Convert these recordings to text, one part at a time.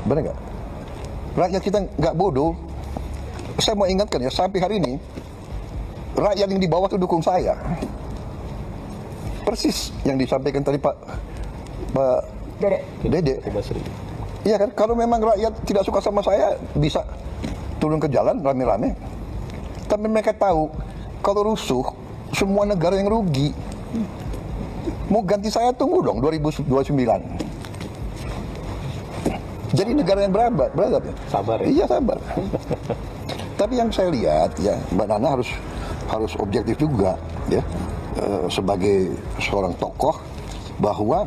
Benar nggak? Rakyat kita nggak bodoh. Saya mau ingatkan ya, sampai hari ini rakyat yang di bawah itu dukung saya. Persis yang disampaikan tadi Pak Dede. Iya kan, kalau memang rakyat tidak suka sama saya, bisa turun ke jalan rame-rame. Tapi mereka tahu, kalau rusuh, semua negara yang rugi. Mau ganti saya, tunggu dong 2029. Jadi negara yang beradab ya. Sabar ya. Iya, sabar. Tapi yang saya lihat ya, Mbak Nana harus objektif juga ya, sebagai seorang tokoh, bahwa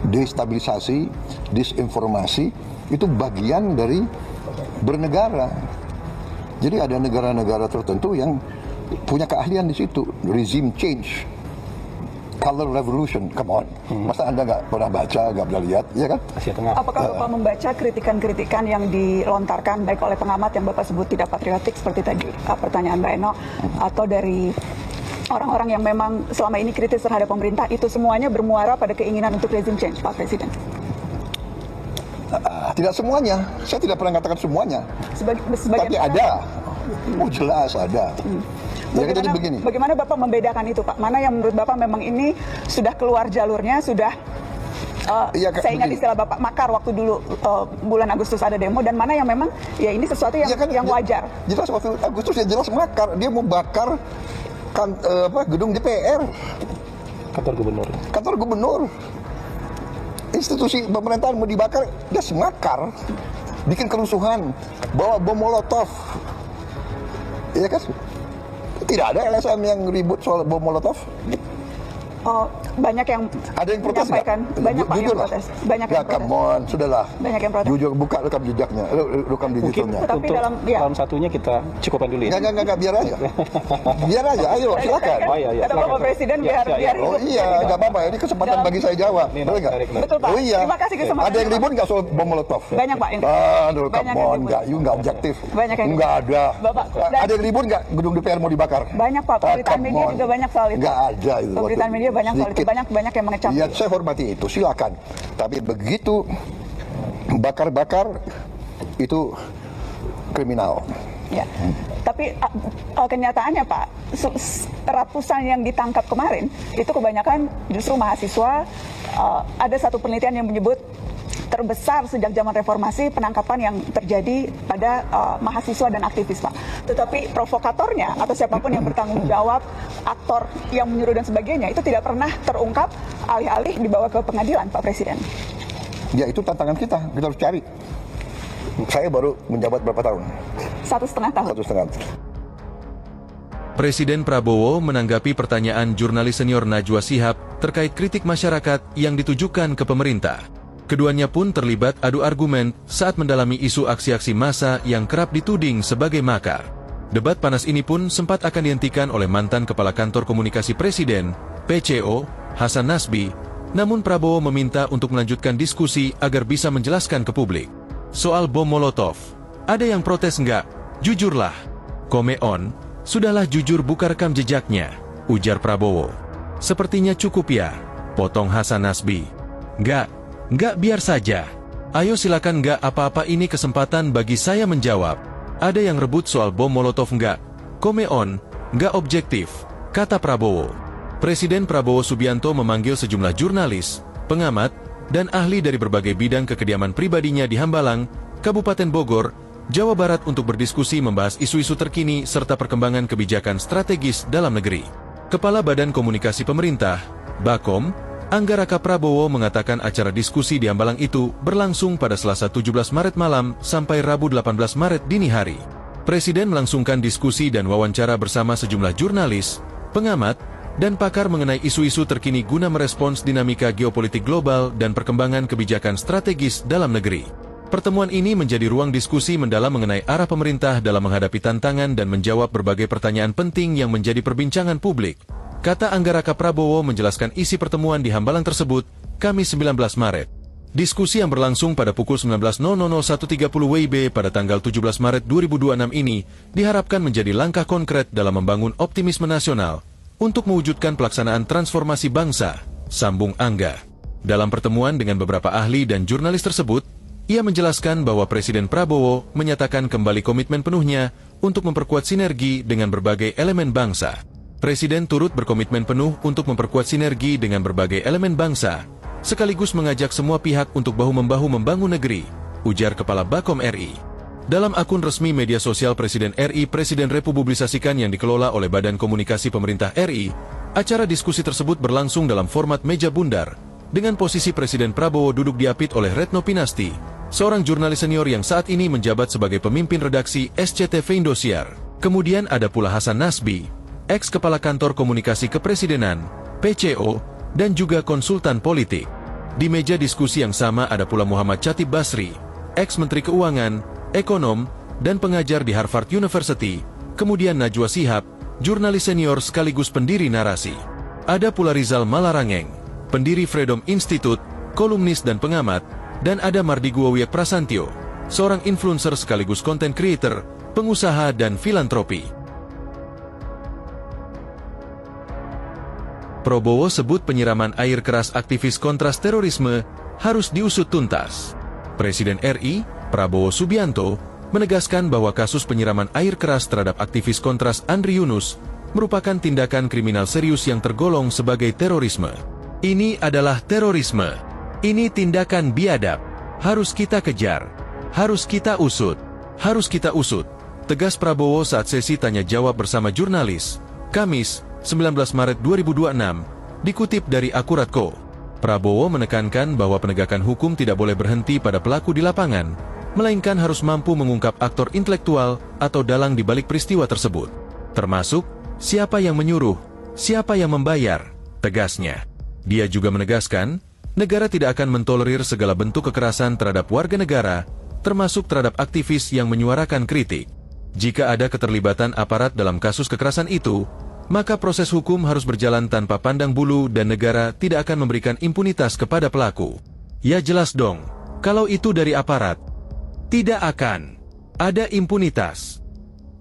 destabilisasi, disinformasi itu bagian dari bernegara. Jadi ada negara-negara tertentu yang punya keahlian di situ, regime change, color revolution, come on. Masa Anda nggak pernah baca, nggak pernah lihat, ya kan? Asia Tengah. Apakah Bapak membaca kritikan-kritikan yang dilontarkan baik oleh pengamat yang Bapak sebut tidak patriotik seperti tadi pertanyaan Mbak Eno, atau dari orang-orang yang memang selama ini kritis terhadap pemerintah, itu semuanya bermuara pada keinginan untuk regime change, Pak Presiden? Tidak semuanya, saya tidak pernah katakan semuanya. Tapi ada, jelas ada. Jadi begini. Bagaimana Bapak membedakan itu, Pak? Mana yang menurut Bapak memang ini sudah keluar jalurnya, sudah saya ingat istilah Bapak makar waktu dulu bulan Agustus ada demo, dan mana yang memang ya ini sesuatu yang, yang wajar? Jelas waktu Agustus ya jelas makar, dia mau bakar gedung DPR, kantor gubernur, institusi pemerintahan mau dibakar, dia semakar, bikin kerusuhan, bawa bom molotov, ya kan? Tidak ada LSM yang ribut soal bom molotov. Banyak yang ada yang protes nggak? Banyak Pak yang protes. Banyak yang protes. Come on, sudahlah. Banyak yang protes. Jujur, buka rekam jejaknya, rekam digitalnya. Tapi dalam satunya kita cukupkan dulu ya. Enggak, biar aja. Biar aja, ayo silakan. Oh iya, kata Bapak Presiden biar Oh iya, enggak apa-apa. Ini kesempatan bagi saya jawab. Betul nggak? Betul Pak. Oh iya. Terima kasih kesempatan. Ada yang ribut nggak soal bom molotov? Banyak Pak. Aduh, come on, enggak objektif. Banyak yang enggak ada. Ada yang ribut nggak gedung DPR mau dibakar? Banyak Pak. Pemberitaan media juga banyak soal itu. Enggak ada itu. Pemberitaan media banyak soal itu. Banyak yang mengecam. Ya, saya hormati itu, silakan. Tapi begitu bakar-bakar itu kriminal. Ya. Tapi kenyataannya Pak, ratusan yang ditangkap kemarin itu kebanyakan justru mahasiswa. Ada satu penelitian yang menyebut terbesar sejak zaman reformasi penangkapan yang terjadi pada mahasiswa dan aktivis, Pak. Tetapi provokatornya atau siapapun yang bertanggung jawab, aktor yang menyuruh dan sebagainya, itu tidak pernah terungkap, alih-alih dibawa ke pengadilan, Pak Presiden. Ya, itu tantangan kita harus cari. Saya baru menjabat berapa tahun? 1,5 tahun. 1,5. Presiden Prabowo menanggapi pertanyaan jurnalis senior Najwa Shihab terkait kritik masyarakat yang ditujukan ke pemerintah. Keduanya pun terlibat adu argumen saat mendalami isu aksi-aksi massa yang kerap dituding sebagai makar. Debat panas ini pun sempat akan dihentikan oleh mantan Kepala Kantor Komunikasi Presiden, PCO, Hasan Nasbi, namun Prabowo meminta untuk melanjutkan diskusi agar bisa menjelaskan ke publik. Soal bom molotov, ada yang protes nggak? Jujurlah. Komeon, sudahlah jujur buka rekam jejaknya, ujar Prabowo. Sepertinya cukup ya, potong Hasan Nasbi. Nggak biar saja. Ayo silakan nggak apa-apa, ini kesempatan bagi saya menjawab. Ada yang rebut soal bom molotov nggak? Komeon, nggak objektif, kata Prabowo. Presiden Prabowo Subianto memanggil sejumlah jurnalis, pengamat, dan ahli dari berbagai bidang ke kediaman pribadinya di Hambalang, Kabupaten Bogor, Jawa Barat untuk berdiskusi membahas isu-isu terkini serta perkembangan kebijakan strategis dalam negeri. Kepala Badan Komunikasi Pemerintah, Bakom, Anggaraka Prabowo mengatakan acara diskusi di Hambalang itu berlangsung pada Selasa 17 Maret malam sampai Rabu 18 Maret dini hari. Presiden melangsungkan diskusi dan wawancara bersama sejumlah jurnalis, pengamat, dan pakar mengenai isu-isu terkini guna merespons dinamika geopolitik global dan perkembangan kebijakan strategis dalam negeri. Pertemuan ini menjadi ruang diskusi mendalam mengenai arah pemerintah dalam menghadapi tantangan dan menjawab berbagai pertanyaan penting yang menjadi perbincangan publik. Kata Anggaraka Prabowo menjelaskan isi pertemuan di Hambalang tersebut, Kamis 19 Maret. Diskusi yang berlangsung pada pukul 19.00 WIB pada tanggal 17 Maret 2026 ini diharapkan menjadi langkah konkret dalam membangun optimisme nasional untuk mewujudkan pelaksanaan transformasi bangsa, sambung Angga. Dalam pertemuan dengan beberapa ahli dan jurnalis tersebut, ia menjelaskan bahwa Presiden Prabowo menyatakan kembali komitmen penuhnya untuk memperkuat sinergi dengan berbagai elemen bangsa. Presiden turut berkomitmen penuh untuk memperkuat sinergi dengan berbagai elemen bangsa, sekaligus mengajak semua pihak untuk bahu-membahu membangun negeri, ujar Kepala Bakom RI. Dalam akun resmi media sosial Presiden RI, Presiden republikasikan yang dikelola oleh Badan Komunikasi Pemerintah RI, acara diskusi tersebut berlangsung dalam format meja bundar, dengan posisi Presiden Prabowo duduk diapit oleh Retno Pinasti, seorang jurnalis senior yang saat ini menjabat sebagai pemimpin redaksi SCTV Indosiar. Kemudian ada pula Hasan Nasbi, ex-kepala kantor komunikasi kepresidenan, PCO, dan juga konsultan politik. Di meja diskusi yang sama ada pula Muhammad Chatib Basri, ex-menteri keuangan, ekonom, dan pengajar di Harvard University, kemudian Najwa Shihab, jurnalis senior sekaligus pendiri narasi. Ada pula Rizal Malarangeng, pendiri Freedom Institute, kolumnis dan pengamat, dan ada Mardiguo Wiek Prasantyo, seorang influencer sekaligus content creator, pengusaha dan filantropi. Prabowo sebut penyiraman air keras aktivis kontras terorisme harus diusut tuntas. Presiden RI, Prabowo Subianto, menegaskan bahwa kasus penyiraman air keras terhadap aktivis kontras Andri Yunus merupakan tindakan kriminal serius yang tergolong sebagai terorisme. Ini adalah terorisme. Ini tindakan biadab. Harus kita kejar. Harus kita usut. Harus kita usut. Tegas Prabowo saat sesi tanya jawab bersama jurnalis, Kamis, 19 Maret 2026, dikutip dari Akurat.co. Prabowo menekankan bahwa penegakan hukum tidak boleh berhenti pada pelaku di lapangan, melainkan harus mampu mengungkap aktor intelektual atau dalang di balik peristiwa tersebut. Termasuk, siapa yang menyuruh, siapa yang membayar, tegasnya. Dia juga menegaskan, negara tidak akan mentolerir segala bentuk kekerasan terhadap warga negara, termasuk terhadap aktivis yang menyuarakan kritik. Jika ada keterlibatan aparat dalam kasus kekerasan itu, maka proses hukum harus berjalan tanpa pandang bulu dan negara tidak akan memberikan impunitas kepada pelaku. Ya jelas dong, kalau itu dari aparat, tidak akan ada impunitas.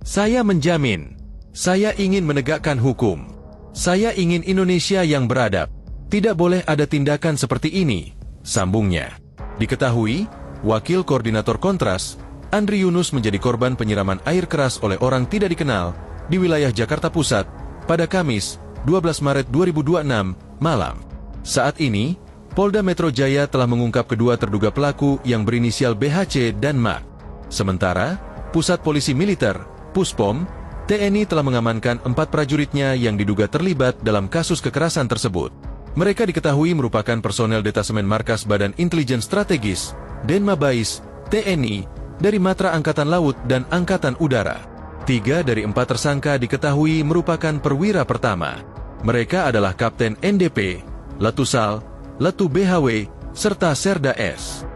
Saya menjamin, saya ingin menegakkan hukum. Saya ingin Indonesia yang beradab. Tidak boleh ada tindakan seperti ini, sambungnya. Diketahui, Wakil Koordinator Kontras, Andri Yunus menjadi korban penyiraman air keras oleh orang tidak dikenal di wilayah Jakarta Pusat pada Kamis, 12 Maret 2026, malam. Saat ini, Polda Metro Jaya telah mengungkap kedua terduga pelaku yang berinisial BHC dan MAK. Sementara, Pusat Polisi Militer, Puspom, TNI telah mengamankan 4 prajuritnya yang diduga terlibat dalam kasus kekerasan tersebut. Mereka diketahui merupakan personel Detasemen Markas Badan Intelijen Strategis, Denmabais, TNI, dari Matra Angkatan Laut dan Angkatan Udara. 3 dari 4 tersangka diketahui merupakan perwira pertama. Mereka adalah Kapten NDP, Letusal, Letu BHW, serta Serda S.